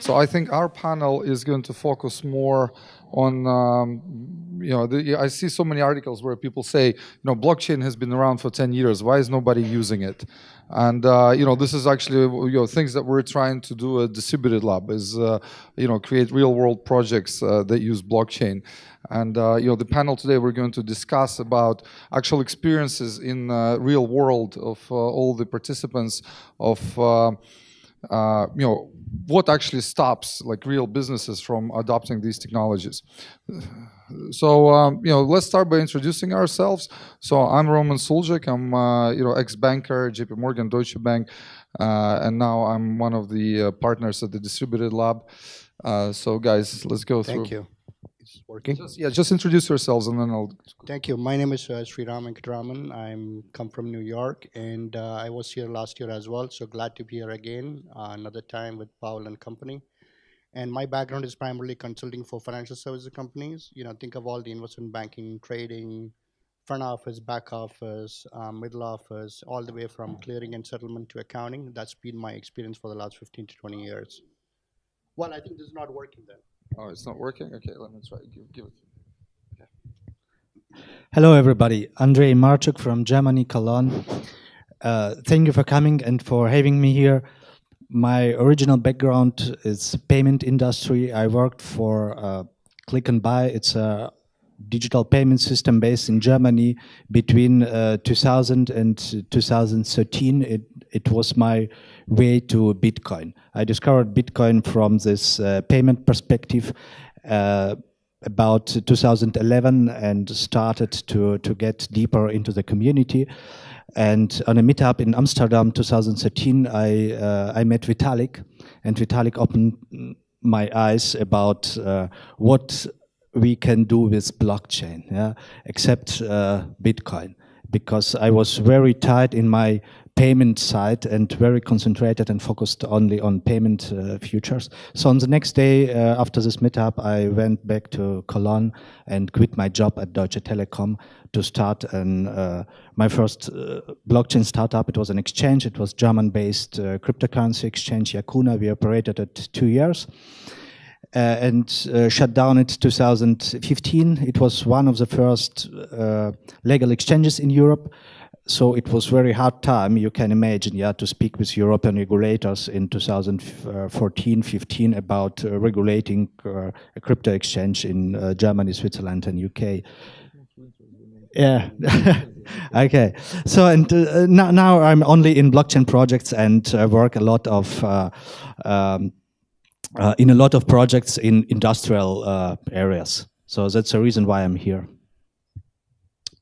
So I think our panel is going to focus more on, I see so many articles where people say, blockchain has been around for 10 years. Why is nobody using it? And, this is actually, things that we're trying to do at Distributed Lab is, create real world projects that use blockchain. And, the panel today, we're going to discuss about actual experiences in real world of all the participants of, what actually stops like real businesses from adopting these technologies. So, let's start by introducing ourselves. So I'm Roman Sulzhik. I'm, ex-banker, JP Morgan, Deutsche Bank, and now I'm one of the partners at the Distributed Lab. So guys, let's go through. Thank you. It's working? Just introduce yourselves and then I'll... Thank you. My name is Sriram Venkataraman. I'm come from New York, and I was here last year as well, so glad to be here again, another time with Powell and company. And my background is primarily consulting for financial services companies. Think of all the investment banking, trading, front office, back office, middle office, all the way from clearing and settlement to accounting. That's been my experience for the last 15 to 20 years. Well, I think this is not working then. Oh, it's not working? Okay, let me try. Give it. Okay. Hello, everybody. Andrei, Martchouk from Germany, Cologne. Thank you for coming and for having me here. My original background is payment industry. I worked for Click and Buy. It's a digital payment system based in Germany. Between 2000 and 2013, it was my way to Bitcoin. I discovered Bitcoin from this payment perspective about 2011 and started to get deeper into the community. And on a meetup in Amsterdam 2013, I met Vitalik, and Vitalik opened my eyes about what we can do with blockchain, except Bitcoin, because I was very tight in my payment side and very concentrated and focused only on payment futures. So on the next day after this meetup, I went back to Cologne and quit my job at Deutsche Telekom to start my first blockchain startup. It was an exchange. It was German-based cryptocurrency exchange, Yakuna. We operated it 2 years. And shut down in 2015. It was one of the first legal exchanges in Europe. So it was very hard time, you can imagine, to speak with European regulators in 2014-15 about regulating a crypto exchange in Germany, Switzerland, and UK. Yeah. Okay. So and now I'm only in blockchain projects and work a lot of in a lot of projects in industrial areas. So that's the reason why I'm here.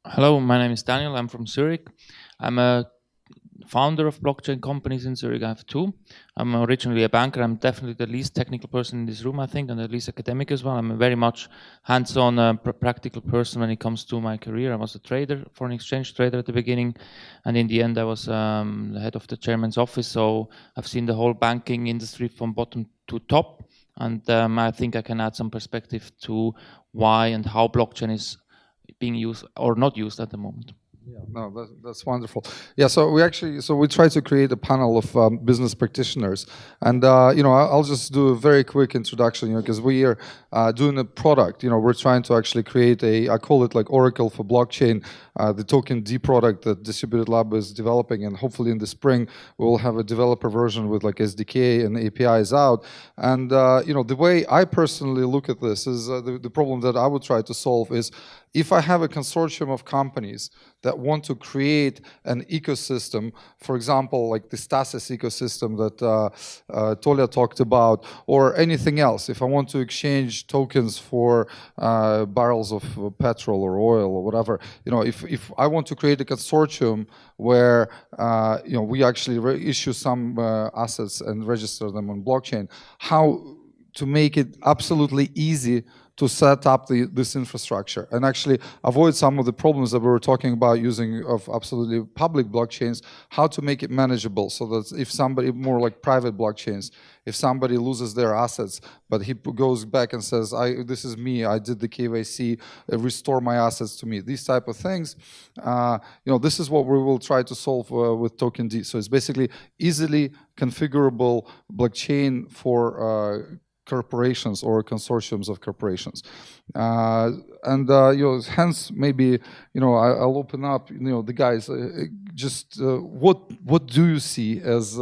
Hello, my name is Daniel. I'm from Zurich. I'm a founder of blockchain companies in Zurich. I have two. I'm originally a banker. I'm definitely the least technical person in this room, I think, and the least academic as well. I'm a very much hands-on, practical person when it comes to my career. I was a trader, foreign exchange trader at the beginning, and in the end I was the head of the chairman's office. So I've seen the whole banking industry from bottom to top, and I think I can add some perspective to why and how blockchain is being used or not used at the moment. Yeah, no, that's wonderful. Yeah, so we try to create a panel of business practitioners, and I'll just do a very quick introduction, because we are doing a product. We're trying to actually create I call it like Oracle for blockchain, the token D product that Distributed Lab is developing, and hopefully in the spring we will have a developer version with like SDK and APIs out. And the way I personally look at this is the problem that I would try to solve is if I have a consortium of companies that want to create an ecosystem, for example, like the Stasis ecosystem that Tolia talked about, or anything else, if I want to exchange tokens for barrels of petrol or oil or whatever, if I want to create a consortium where we actually issue some assets and register them on blockchain, how to make it absolutely easy to set up this infrastructure and actually avoid some of the problems that we were talking about using of absolutely public blockchains, how to make it manageable so that if somebody, more like private blockchains, if somebody loses their assets, but he goes back and says, this is me, I did the KYC, restore my assets to me, these type of things, this is what we will try to solve with Token D. So it's basically easily configurable blockchain for corporations or consortiums of corporations, hence maybe I'll open up the guys. What do you see as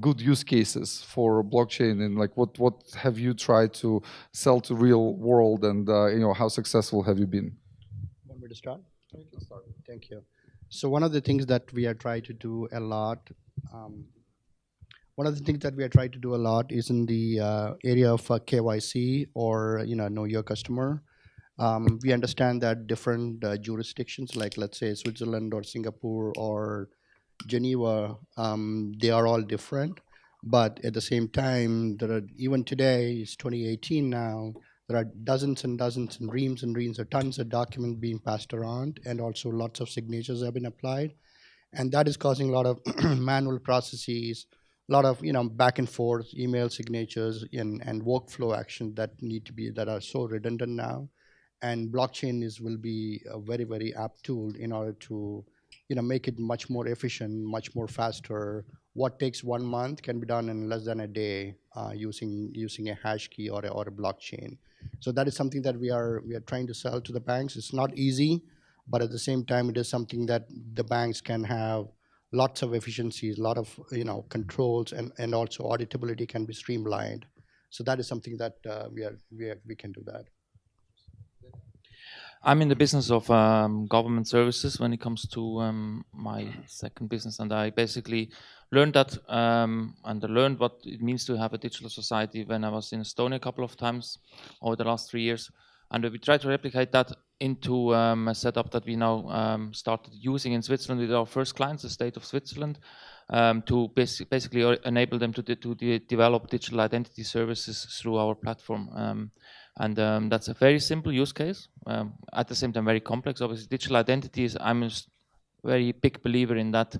good use cases for blockchain, and like what have you tried to sell to real world, and how successful have you been? Want me to start? You can start. Thank you. So one of the things that we are trying to do a lot. One of the things that we are trying to do a lot is in the area of KYC, or know your customer. We understand that different jurisdictions, like let's say Switzerland or Singapore or Geneva, they are all different. But at the same time, even today, it's 2018 now, there are dozens and dozens and reams or tons of documents being passed around, and also lots of signatures have been applied. And that is causing a lot of manual processes, a lot of back and forth email signatures and workflow actions that are so redundant now. And blockchain will be a very, very apt tool in order to make it much more efficient, much more faster. What takes 1 month can be done in less than a day using a hash key or a blockchain. So that is something that we are trying to sell to the banks. It's not easy, but at the same time, it is something that the banks can have lots of efficiencies, a lot of controls, and also auditability can be streamlined. So that is something that we can do that. I'm in the business of government services when it comes to my second business, and I basically learned that and I learned what it means to have a digital society when I was in Estonia a couple of times over the last 3 years. And we try to replicate that into a setup that we now started using in Switzerland with our first clients, the state of Switzerland, to basically enable them to develop digital identity services through our platform. That's a very simple use case, at the same time very complex. Obviously, digital identity I'm a very big believer in that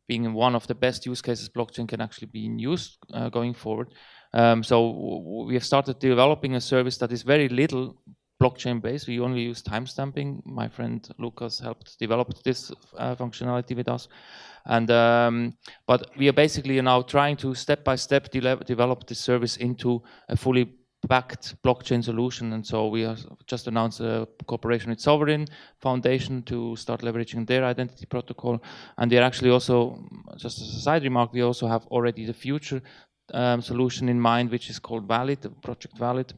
being one of the best use cases blockchain can actually be used going forward. So we have started developing a service that is very little blockchain based. We only use timestamping. My friend Lucas helped develop this functionality with us, but we are basically now trying to step by step develop this service into a fully backed blockchain solution. And so we have just announced a cooperation with Sovereign Foundation to start leveraging their identity protocol. And they're actually also, just as a side remark, we also have already the future solution in mind, which is called Valid, the project Valid,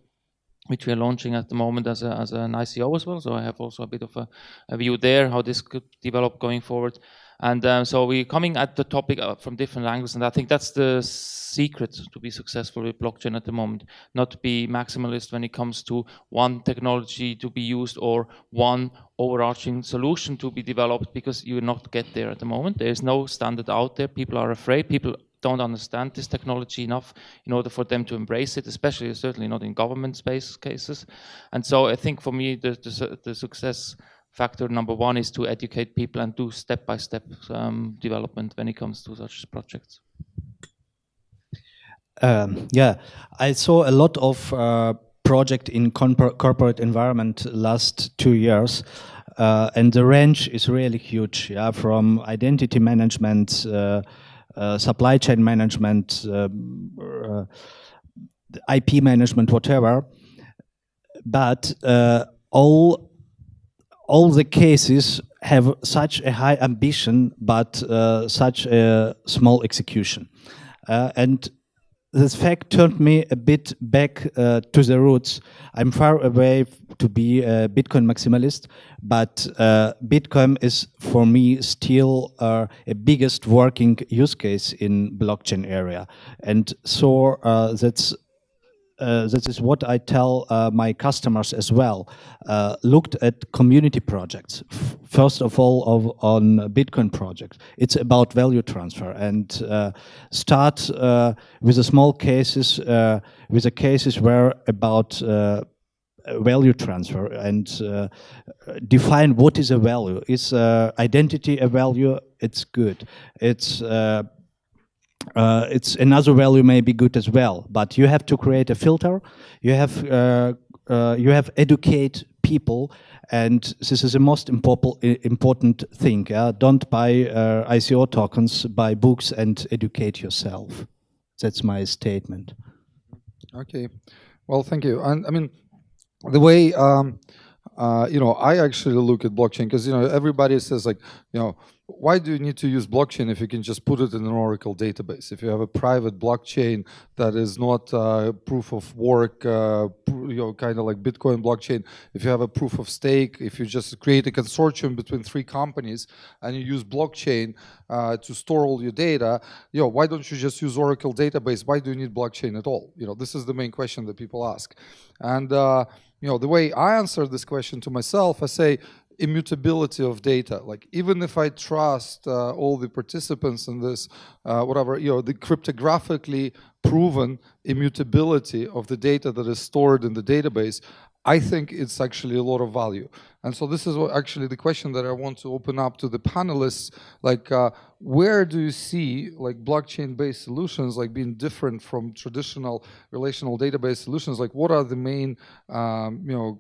which we are launching at the moment as an ICO as well. So I have also a bit of a view there, how this could develop going forward. And so we're coming at the topic from different angles, and I think that's the secret to be successful with blockchain at the moment. Not to be maximalist when it comes to one technology to be used or one overarching solution to be developed, because you will not get there at the moment. There is no standard out there. People are afraid. People don't understand this technology enough in order for them to embrace it, especially certainly not in government space cases. And so I think for me, the success factor number one is to educate people and do step-by-step development when it comes to such projects. Yeah, I saw a lot of project in corporate environment last 2 years, and the range is really huge. Yeah, from identity management, supply chain management, IP management, whatever. But all the cases have such a high ambition, but such a small execution. And this fact turned me a bit back to the roots. I'm far away to be a Bitcoin maximalist, but Bitcoin is for me still a biggest working use case in blockchain area. And so this is what I tell my customers as well. Looked at community projects, first of all on Bitcoin projects. It's about value transfer, and start with the small cases, with the cases where about value transfer, and define what is a value. Is identity a value? It's good. It's another value may be good as well, but you have to create a filter. You have educate people, and this is the most important thing. Don't buy ICO tokens, buy books and educate yourself. That's my statement. Okay, well, thank you. And I mean, the way I actually look at blockchain, because everybody says, like, why do you need to use blockchain if you can just put it in an Oracle database? If you have a private blockchain that is not proof of work, kind of like Bitcoin blockchain, if you have a proof of stake, if you just create a consortium between 3 companies and you use blockchain to store all your data, why don't you just use Oracle database? Why do you need blockchain at all? This is the main question that people ask. And the way I answer this question to myself, I say, immutability of data. Like, even if I trust all the participants in this, whatever, the cryptographically proven immutability of the data that is stored in the database, I think it's actually a lot of value. And so this is actually the question that I want to open up to the panelists. Like, where do you see like blockchain-based solutions like being different from traditional relational database solutions? Like, what are the main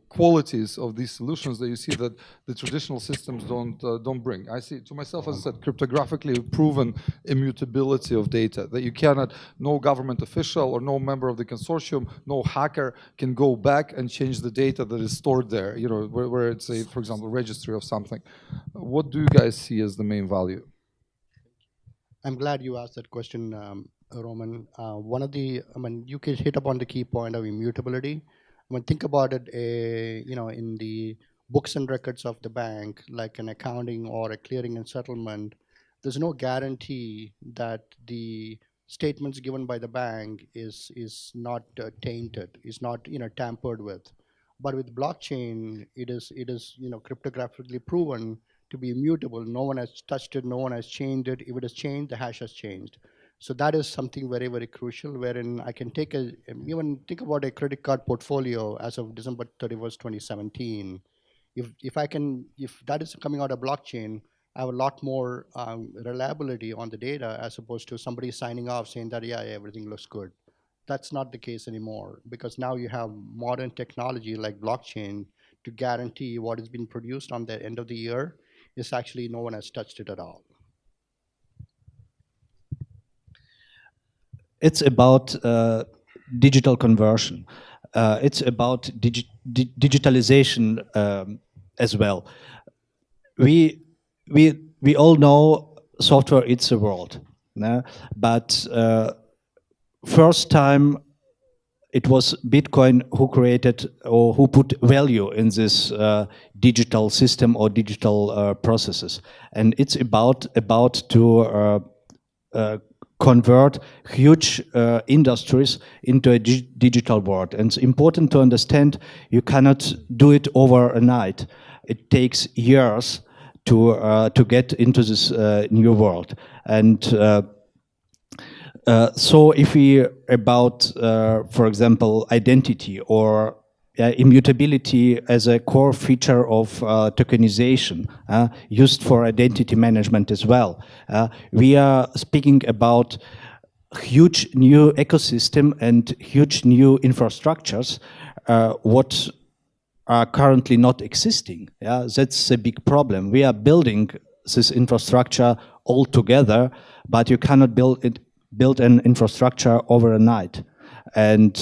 qualities of these solutions that you see that the traditional systems don't bring? I see, to myself, as I said, cryptographically proven immutability of data, that you cannot, no government official or no member of the consortium, no hacker can go back and change the data that is stored there, where it's a, for example, registry of something. What do you guys see as the main value? I'm glad you asked that question, Roman. You can hit upon the key point of immutability. Think about it, in the books and records of the bank, like an accounting or a clearing and settlement, there's no guarantee that the statements given by the bank is not tainted, is not tampered with. But with blockchain, it is cryptographically proven to be immutable. No one has touched it, no one has changed it. If it has changed, the hash has changed. So that is something very, very crucial, wherein I can even think about a credit card portfolio as of December 31st, 2017. If that is coming out of blockchain, I have a lot more reliability on the data, as opposed to somebody signing off saying that, yeah, everything looks good. That's not the case anymore, because now you have modern technology like blockchain to guarantee what has been produced on the end of the year is actually no one has touched it at all. It's about digital conversion. It's about digitalization as well. We all know software eats the world, but first time it was Bitcoin who created or who put value in this digital system or digital processes, and it's about to convert huge industries into a digital world. And it's important to understand you cannot do it overnight. It takes years to get into this new world. And so if we about, for example, identity or immutability as a core feature of tokenization used for identity management as well, we are speaking about huge new ecosystem and huge new infrastructures what are currently not existing. That's a big problem. We are building this infrastructure all together, but you cannot build an infrastructure overnight. And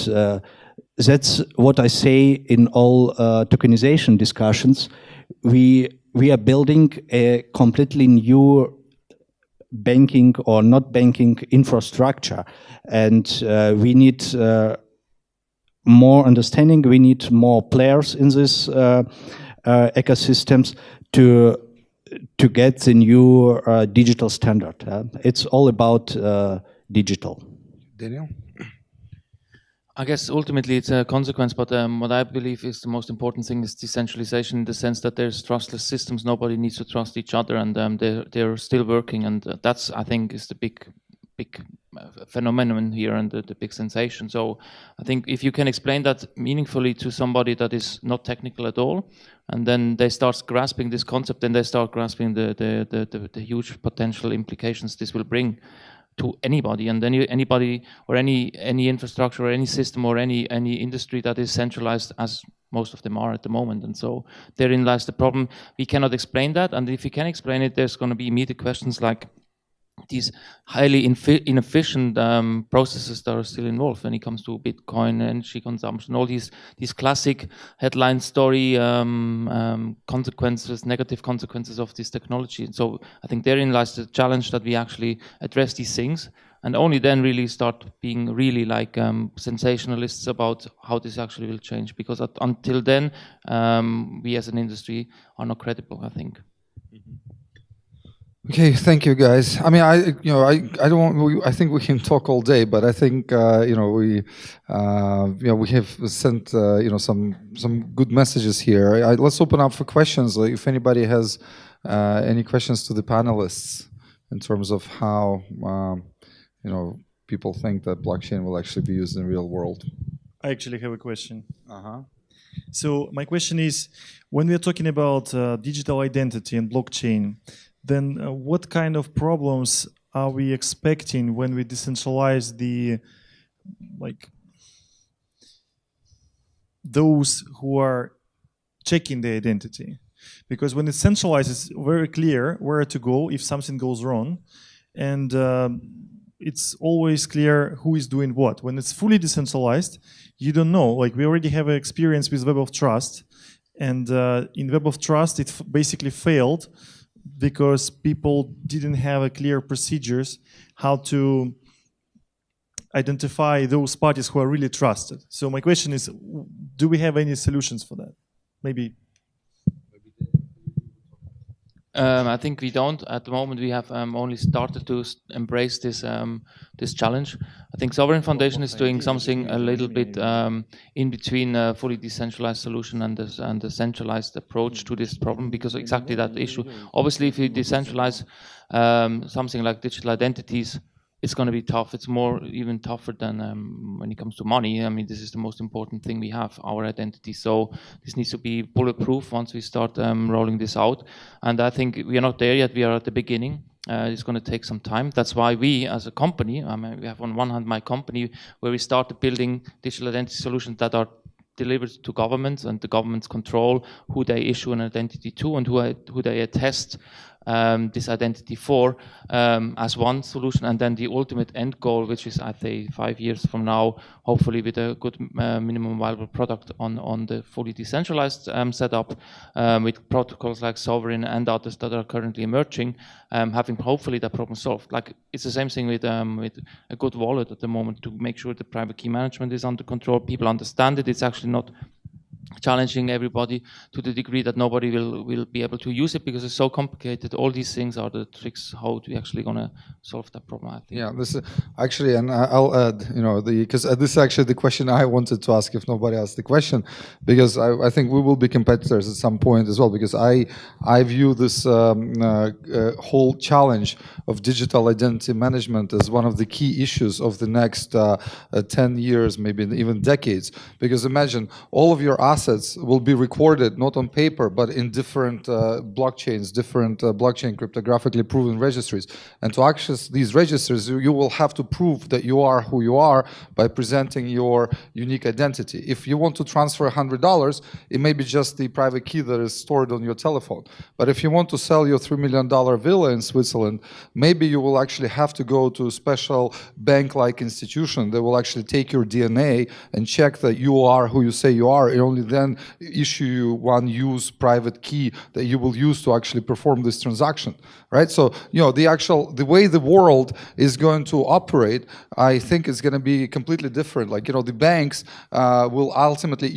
that's what I say in all tokenization discussions. We are building a completely new banking or not banking infrastructure, and we need more understanding. We need more players in this ecosystems to get the new digital standard. It's all about digital. Daniel? I guess ultimately it's a consequence, but what I believe is the most important thing is decentralization, in the sense that there's trustless systems. Nobody needs to trust each other, and they're still working, and that's, I think, is the big phenomenon here, and the big sensation. So I think if you can explain that meaningfully to somebody that is not technical at all, and then they start grasping this concept, then they start grasping the huge potential implications this will bring to anybody, and then anybody or any infrastructure or any system or any industry that is centralized, as most of them are at the moment. And so therein lies the problem. We cannot explain that, and if we can explain it, there's going to be immediate questions like these highly inefficient processes that are still involved when it comes to Bitcoin, energy consumption, all these classic headline story consequences, negative consequences of this technology. And so I think therein lies the challenge, that we actually address these things, and only then really start being really like sensationalists about how this actually will change. Because until then, we as an industry are not credible, I think. Okay, thank you, guys. I mean, I don't want. I think we can talk all day, but I think we have sent some good messages here. Let's open up for questions. Like, if anybody has any questions to the panelists in terms of how people think that blockchain will actually be used in the real world. I actually have a question. So my question is, when we are talking about digital identity and blockchain, then what kind of problems are we expecting when we decentralize those who are checking the identity? Because when it's centralized, it's very clear where to go if something goes wrong, and it's always clear who is doing what. When it's fully decentralized, you don't know. Like, we already have an experience with Web of Trust, and in Web of Trust, it basically failed because people didn't have a clear procedures how to identify those parties who are really trusted. So my question is, do we have any solutions for that? Maybe. I think we don't. At the moment, we have only started to embrace this this challenge. I think Sovereign Foundation is doing something a little bit in between a fully decentralized solution and the centralized approach to this problem, because exactly that issue. Obviously, if you decentralize something like digital identities, it's going to be tough. It's even tougher than when it comes to money. I mean, this is the most important thing we have, our identity. So this needs to be bulletproof once we start rolling this out. And I think we are not there yet. We are at the beginning. It's going to take some time. That's why we, as a company, I mean, we have on one hand my company, where we started building digital identity solutions that are delivered to governments, and the governments control who they issue an identity to and who they attest this identity for, as one solution. And then the ultimate end goal, which is, I think, 5 years from now, hopefully with a good minimum viable product on the fully decentralized setup, with protocols like Sovereign and others that are currently emerging, having hopefully that problem solved. Like, it's the same thing with a good wallet at the moment, to make sure the private key management is under control. People understand it. It's actually not challenging everybody to the degree that nobody will be able to use it, because it's so complicated. All these things are the tricks how we actually going to solve that problem, I think. Yeah, this is actually, and I'll add, because this is actually the question I wanted to ask if nobody asked the question, because I think we will be competitors at some point as well, because I view this whole challenge of digital identity management as one of the key issues of the next 10 years, maybe even decades. Because imagine all of your assets will be recorded not on paper but in different blockchains, different blockchain cryptographically proven registries. And to access these registries, you will have to prove that you are who you are by presenting your unique identity. If you want to transfer $100, it may be just the private key that is stored on your telephone. But if you want to sell your $3 million villa in Switzerland, maybe you will actually have to go to a special bank-like institution that will actually take your DNA and check that you are who you say you are, and only then issue you one use private key that you will use to actually perform this transaction, right? So, the way the world is going to operate, I think is going to be completely different. Like, the banks will ultimately,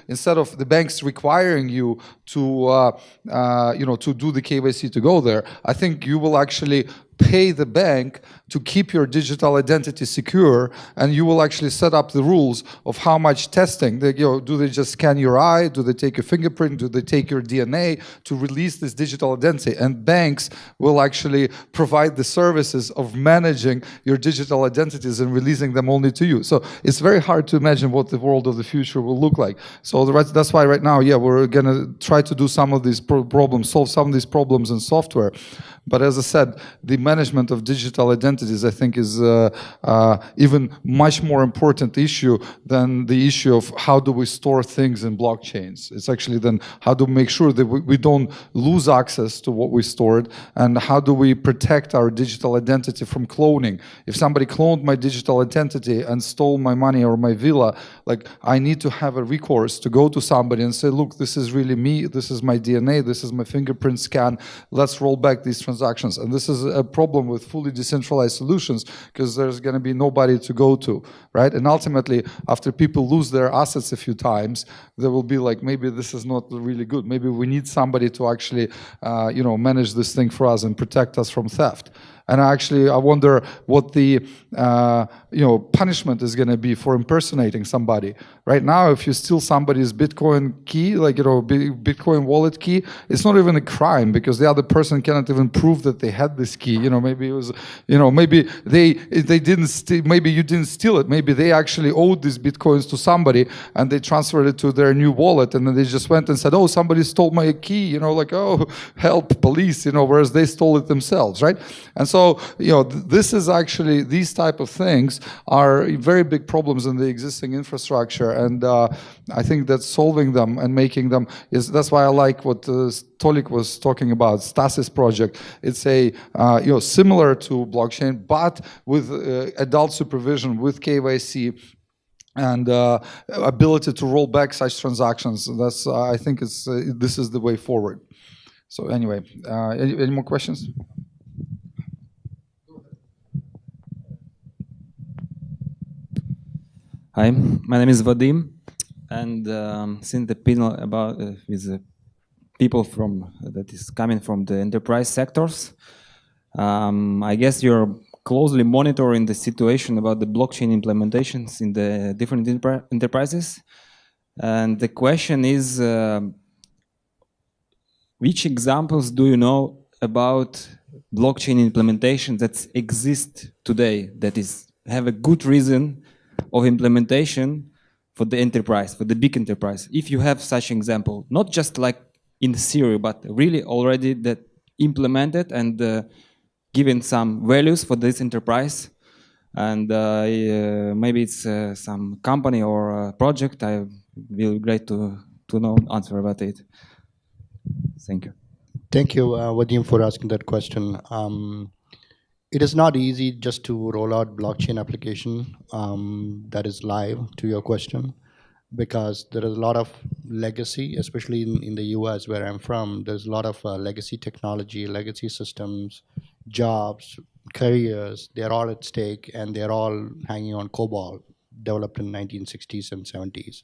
instead of the banks requiring you to, to do the KYC to go there, I think you will actually pay the bank to keep your digital identity secure, and you will actually set up the rules of how much testing. Do they just scan your eye? Do they take your fingerprint? Do they take your DNA to release this digital identity? And banks will actually provide the services of managing your digital identities and releasing them only to you. So it's very hard to imagine what the world of the future will look like. So that's why right now, we're going to try to do some of these problems, solve some of these problems in software. But as I said, the management of digital identities, I think, is even much more important issue than the issue of how do we store things in blockchains. It's actually then how do we make sure that we don't lose access to what we stored, and how do we protect our digital identity from cloning. If somebody cloned my digital identity and stole my money or my villa, like, I need to have a recourse to go to somebody and say, look, this is really me, this is my DNA, this is my fingerprint scan, let's roll back these transactions. And this is a problem with fully decentralized solutions, because there's going to be nobody to go to, right? And ultimately, after people lose their assets a few times, there will be like, maybe this is not really good. Maybe we need somebody to actually, manage this thing for us and protect us from theft. And I wonder what the punishment is going to be for impersonating somebody. Right now, if you steal somebody's Bitcoin key, Bitcoin wallet key, it's not even a crime, because the other person cannot even prove that they had this key. Maybe it was, maybe they didn't steal, maybe you didn't steal it. Maybe they actually owed these Bitcoins to somebody and they transferred it to their new wallet, and then they just went and said, oh, somebody stole my key, oh, help, police, whereas they stole it themselves, right? And so, this is actually, these type of things are very big problems in the existing infrastructure, and I think that solving them and making them that's why I like what Tolik was talking about, Stasis project. It's similar to blockchain, but with adult supervision, with KYC, and ability to roll back such transactions. That's I think this is the way forward. So anyway, any more questions? Hi, my name is Vadim, and since the panel about with people that is coming from the enterprise sectors, I guess you're closely monitoring the situation about the blockchain implementations in the different enterprises, and the question is, which examples do you know about blockchain implementation that exist today that have a good reason of implementation for the enterprise, for the big enterprise? If you have such example, not just like in theory, but really already that implemented and given some values for this enterprise, and maybe it's some company or project, I will be great to know answer about it. Thank you. Thank you, Vadim, for asking that question. It is not easy just to roll out blockchain application that is live, to your question, because there is a lot of legacy, especially in the US where I'm from. There's a lot of legacy technology, legacy systems, jobs, careers. They're all at stake, and they're all hanging on COBOL, developed in 1960s and 70s.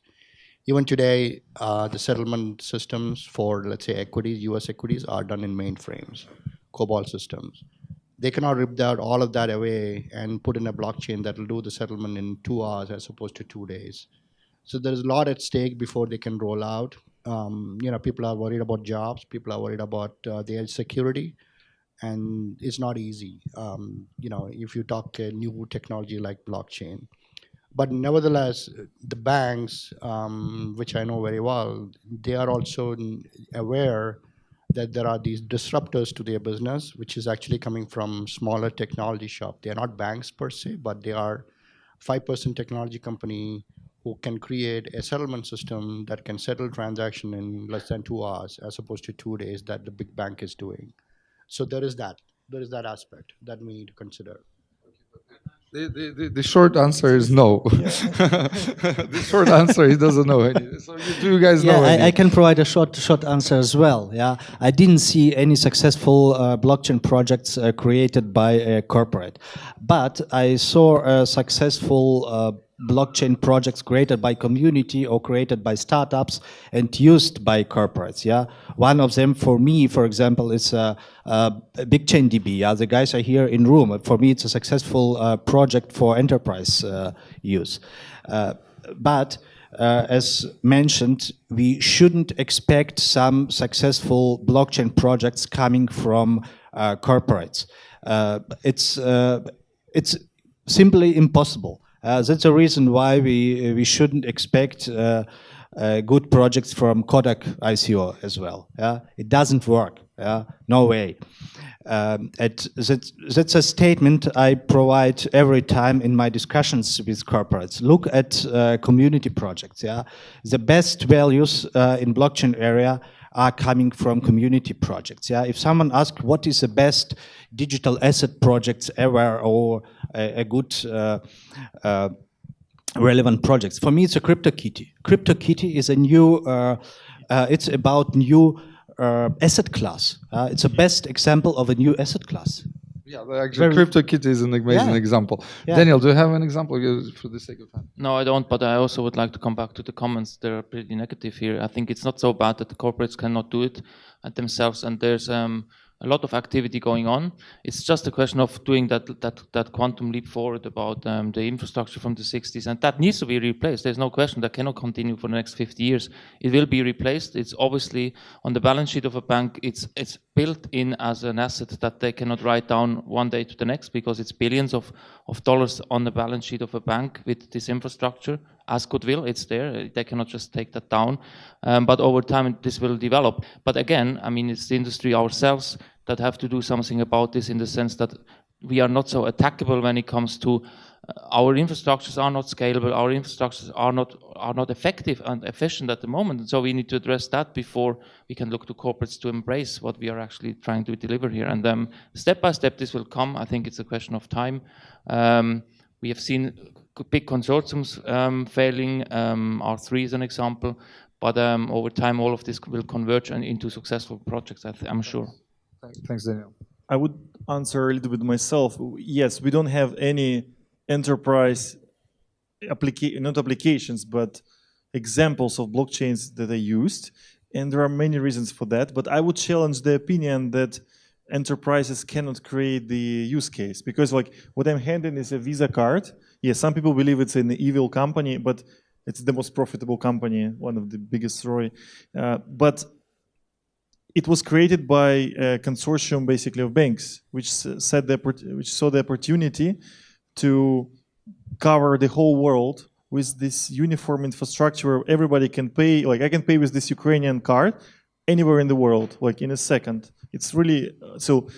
Even today, the settlement systems for, let's say, equities, US equities, are done in mainframes, COBOL systems. They cannot rip out all of that away and put in a blockchain that will do the settlement in 2 hours as opposed to 2 days. So there's a lot at stake before they can roll out. People are worried about jobs. People are worried about their security, and it's not easy. If you talk a new technology like blockchain. But nevertheless, the banks, which I know very well, they are also aware that there are these disruptors to their business, which is actually coming from smaller technology shop. They are not banks per se, but they are 5% technology company who can create a settlement system that can settle transaction in less than 2 hours, as opposed to 2 days that the big bank is doing. So there is that aspect that we need to consider. The short answer is no. The short answer, he doesn't know any. So do you guys know any? I can provide a short answer as well. Yeah, I didn't see any successful blockchain projects created by a corporate, but I saw a successful blockchain projects created by community or created by startups and used by corporates. Yeah, one of them for me, for example, is BigChain DB. Yeah, the guys are here in room. For me, it's a successful project for enterprise use. But as mentioned, we shouldn't expect some successful blockchain projects coming from corporates. It's simply impossible. That's the reason why we shouldn't expect good projects from Kodak ICO as well. Yeah? It doesn't work. Yeah? No way. That's a statement I provide every time in my discussions with corporates. Look at community projects. Yeah? The best values in blockchain area are coming from community projects. Yeah? If someone asks what is the best digital asset projects ever or a good relevant projects, for me it's a CryptoKitty. CryptoKitty is a new, it's about new asset class. It's a best example of a new asset class. Yeah, actually, CryptoKitty is an amazing example. Yeah. Daniel, do you have an example for the sake of time? No, I don't, but I also would like to come back to the comments. They're pretty negative here. I think it's not so bad that the corporates cannot do it themselves, and there's a lot of activity going on. It's just a question of doing that quantum leap forward about the infrastructure from the 60s, and that needs to be replaced. There's no question that cannot continue for the next 50 years. It will be replaced. It's obviously on the balance sheet of a bank. It's built in as an asset that they cannot write down one day to the next, because it's billions of dollars on the balance sheet of a bank with this infrastructure. As goodwill, it's there. They cannot just take that down. But over time, this will develop. But again, I mean, it's the industry ourselves that have to do something about this, in the sense that we are not so attackable when it comes to our infrastructures are not scalable. Our infrastructures are not effective and efficient at the moment. And so we need to address that before we can look to corporates to embrace what we are actually trying to deliver here. And step by step, this will come. I think it's a question of time. We have seen big consortiums failing, R3 is an example, but over time all of this will converge into successful projects, I'm sure. Thanks, Daniel. I would answer a little bit myself. Yes, we don't have any enterprise not applications, but examples of blockchains that are used, and there are many reasons for that, but I would challenge the opinion that enterprises cannot create the use case, because like what I'm handing is a Visa card. Yes, some people believe it's an evil company, but it's the most profitable company, one of the biggest story. But it was created by a consortium basically of banks, which saw the opportunity to cover the whole world with this uniform infrastructure where everybody can pay. Like I can pay with this Ukrainian card anywhere in the world, like in a second. It's really, so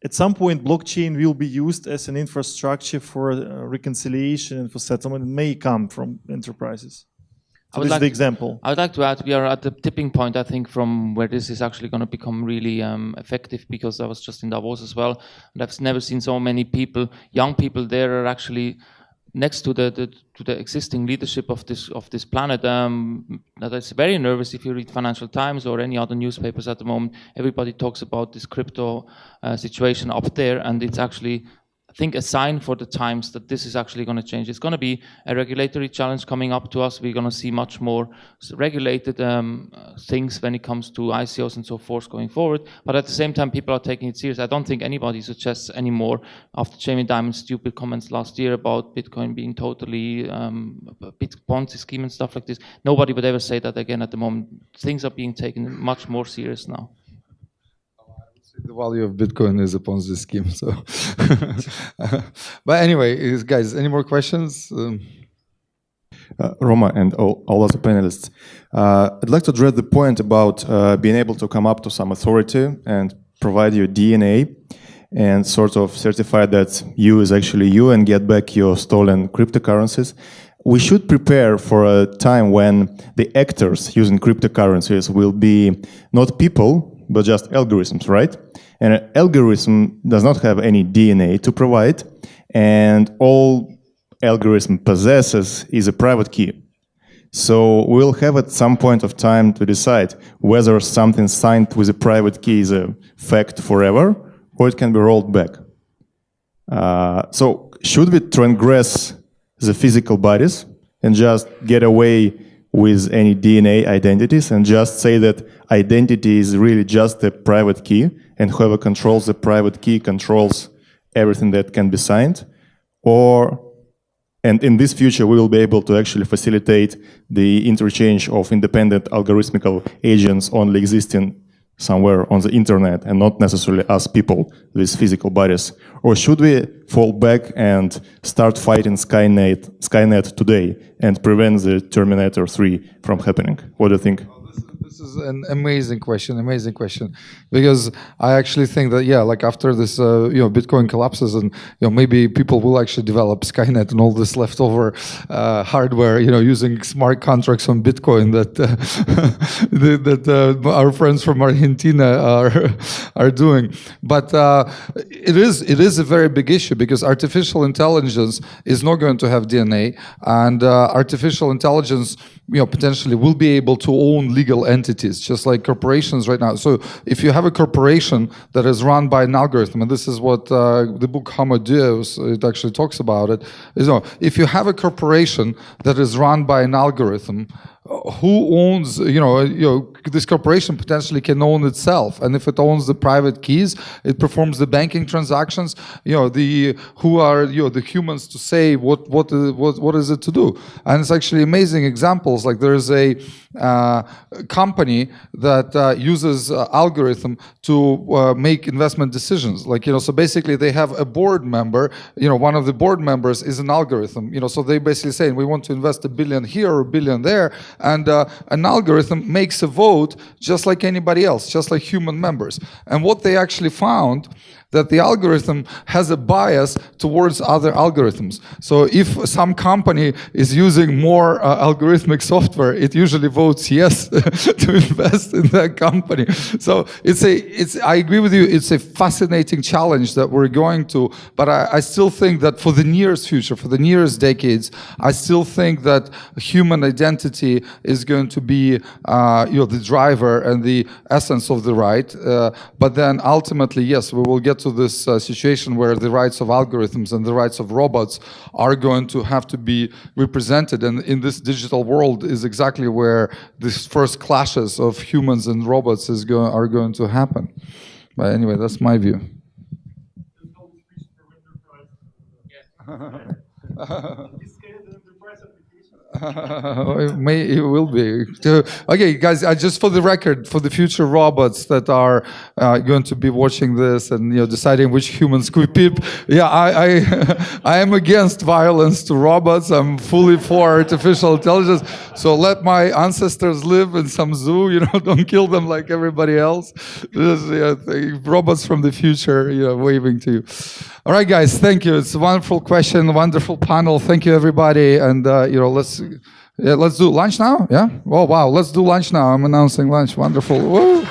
at some point blockchain will be used as an infrastructure for reconciliation and for settlement. It may come from enterprises. So this is the example. I would like to add, we are at the tipping point, I think, from where this is actually going to become really effective, because I was just in Davos as well, and I've never seen so many people, young people there are actually next to the existing leadership of this planet. That is very nervous. If you read Financial Times or any other newspapers at the moment, everybody talks about this crypto situation up there, and it's actually, I think, a sign for the times that this is actually going to change. It's going to be a regulatory challenge coming up to us. We're going to see much more regulated things when it comes to ICOs and so forth going forward. But at the same time, people are taking it serious. I don't think anybody suggests anymore, after Jamie Dimon's stupid comments last year about Bitcoin being totally a Ponzi scheme and stuff like this. Nobody would ever say that again at the moment. Things are being taken much more serious now. The value of Bitcoin is a Ponzi scheme. So, but anyway, guys, any more questions? Roma and all other panelists, I'd like to address the point about being able to come up to some authority and provide your DNA and sort of certify that you is actually you and get back your stolen cryptocurrencies. We should prepare for a time when the actors using cryptocurrencies will be not people, but just algorithms, right? And an algorithm does not have any DNA to provide, and all algorithm possesses is a private key. So we'll have at some point of time to decide whether something signed with a private key is a fact forever, or it can be rolled back. So should we transgress the physical bodies and just get away with any DNA identities and just say that identity is really just a private key, and whoever controls the private key controls everything that can be signed? And in this future, we will be able to actually facilitate the interchange of independent algorithmical agents only existing somewhere on the internet and not necessarily as people with physical bodies? Or should we fall back and start fighting Skynet today and prevent the Terminator 3 from happening? What do you think? This is an amazing question, because I actually think that, yeah, like after this, Bitcoin collapses and, maybe people will actually develop Skynet and all this leftover hardware, using smart contracts on Bitcoin that that our friends from Argentina are doing. But it is a very big issue, because artificial intelligence is not going to have DNA, and artificial intelligence, potentially will be able to own legal entities, just like corporations right now. So if you have a corporation that is run by an algorithm, and this is what the book Homo Deus, it actually talks about it, is, if you have a corporation that is run by an algorithm, who owns, this corporation potentially can own itself, and if it owns the private keys, it performs the banking transactions. Who are the humans to say what is it to do? And it's actually amazing examples. Like there is a company that uses algorithm to make investment decisions. Like so basically they have a board member. One of the board members is an algorithm. So they basically saying we want to invest $1 billion here or $1 billion there. And an algorithm makes a vote just like anybody else, just like human members. And what they actually found, that the algorithm has a bias towards other algorithms. So if some company is using more algorithmic software, it usually votes yes to invest in that company. So I agree with you, it's a fascinating challenge that we're going to, but I still think that for the nearest future, for the nearest decades, I still think that human identity is going to be the driver and the essence of the right. But then ultimately, yes, we will get to this situation where the rights of algorithms and the rights of robots are going to have to be represented, and in this digital world is exactly where these first clashes of humans and robots are going to happen. But anyway, that's my view. It will be. Okay, guys, just for the record, for the future robots that are going to be watching this and deciding which humans could peep, I am against violence to robots. I'm fully for artificial intelligence. So let my ancestors live in some zoo. Don't kill them like everybody else. Robots from the future, waving to you. All right, guys, thank you. It's a wonderful question, wonderful panel. Thank you, everybody. And let's do lunch now. Yeah. Oh wow, let's do lunch now. I'm announcing lunch. Wonderful. Whoa.